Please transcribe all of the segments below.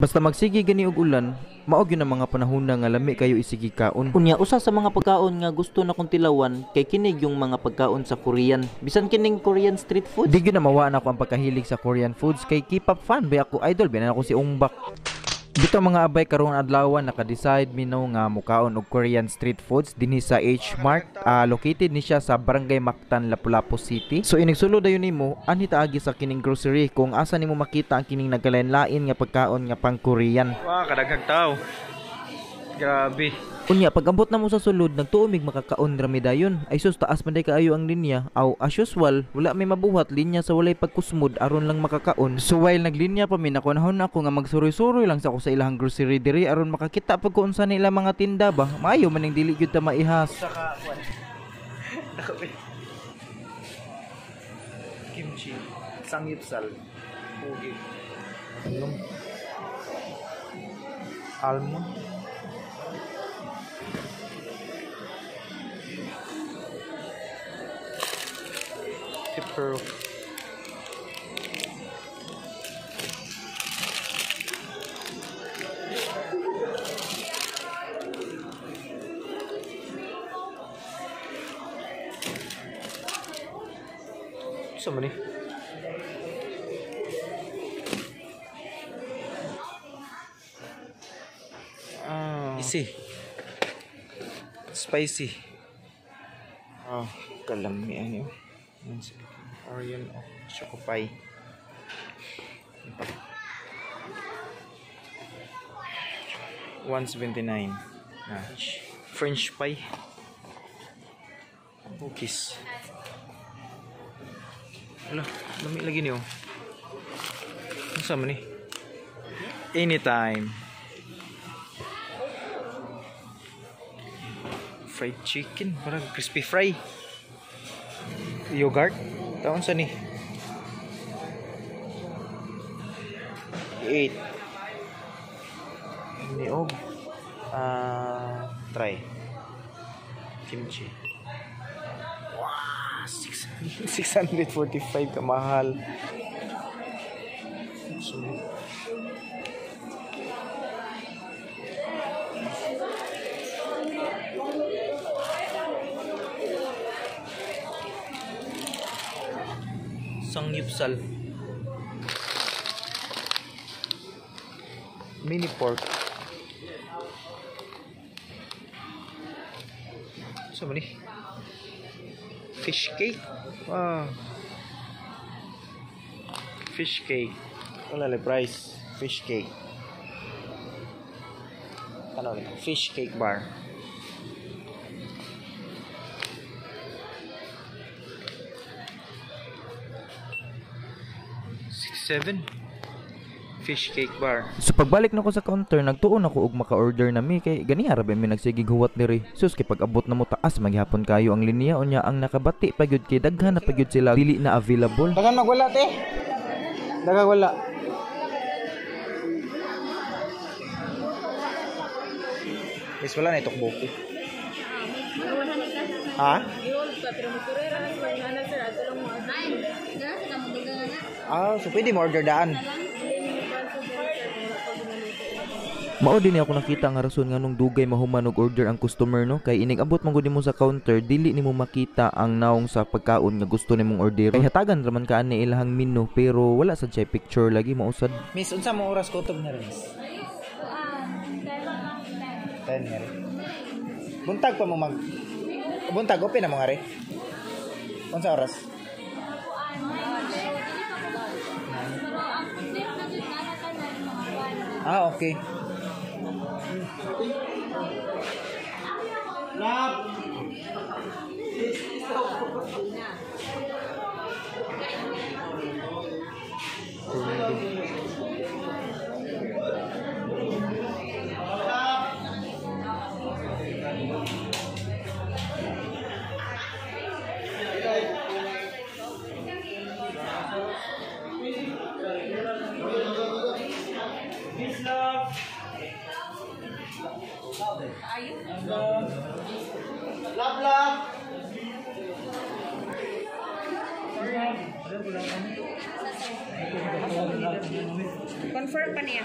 Basta magsigi gani og ulan, mao gyud ang mga panahon nga lami kayo isigi kaon. Unya usa sa mga pagkaon nga gusto na kong tilawan kay kinig yung mga pagkaon sa Korean. Bisan kining Korean street food. Di gyud na mawaan ako ang pagkahilig sa Korean foods kay K-pop fan ba ako, idol ba na ako si Ongbak. Dito mga abay karong adlaw naka-decide minaw nga mukaon og Korean street foods dinhi sa H Mart. Located ni siya sa Barangay Mactan, Lapu-Lapu City. So inigsulod dayon nimo anhi taagi sa kining grocery kung asa nimo makita ang kining nagkalain-lain nga pagkaon nga pang Korean. Wah, kadaghang tao. Grabe. Unya pag ambot na mo sa sulod nagtuomig makakaon rami dayon. Ay sus taas man day kaayo ang linya. Aw as usual wala may mabuhat linya sa walay pagkusmod aron lang makakaon. So while naglinya pa mi nakunahon ako nga magsuroy-suroy lang sa ako sa ilang grocery diri aron makakita pag kung unsa nila mga tinda ba. Maayo man ning dili gyud ta maihas. Saka kwan. Kimchi, samgyeopsal, pogi, almond, pepper, sama nih. Isi, spicy. Kalami ano. Orion of choco pie. $1.79. French pie. Cookies. Ala, lami lagi niyo. Ano sama ni? Anytime. Fried chicken, parang crispy fry. Yogurt. Taon sa ni? 8. Niog. Try. Kimchi. Wow, 645 kamahal. So, samgyeopsal, mini pork, sama nih, fish cake, wow, fish cake, wala le price, fish cake, ano nih, fish cake bar. Fish cake bar. So pagbalik nako sa counter nagtuon ako og maka-order na mi kay gani ara ba mi nagsigig huwat diri. Sus kay pag abot na mo taas maghapon kayo ang linya unya ang nakabati pa gyud kay daghan na pa gyud sila dili na available. Dagan magwala te. Dagan wala. Wis wala na itok buko. Ha? So pwede mo order daan. Mao din ako nakita nga rason nga nung dugay mahuman og order ang customer no kay inig abot man gud nimo sa counter dili nimo makita ang naong sa pagkaon nga gusto nimong order. Kay hatagan ra man kaan ni ilahang menu pero wala sad siya picture lagi mausad. Miss unsa mo oras kutob na rin? 10 na rin. Buntag pa mo mag buntag open na mo nga rin. Unsa oras? Okay. Love. Love. Confirm pa niya.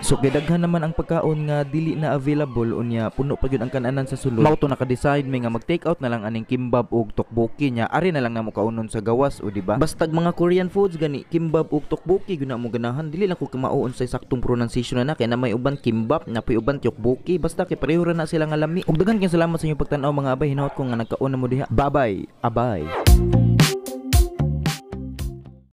So gidaghan naman ang pagkaon nga dili na available unya puno pa gyud ang kananan sa sulod. Mao to naka-decide may nga mag-take out na lang aning kimbab ug tteokbokki nya ari na lang namo kaunon sa gawas o di ba? Bastag mga Korean foods gani kimbab ug tteokbokki gyud na mo ganahan dili lang ko kamao sa saktong pronunciation na kay na may uban kimbab na pay uban tteokbokki basta kay pareho ra na sila nga lami. Ug daghan kay salamat sa inyong pagtan-aw mga abay hinaut ko nga nagkaon na mo diha. Bye bye. Abay.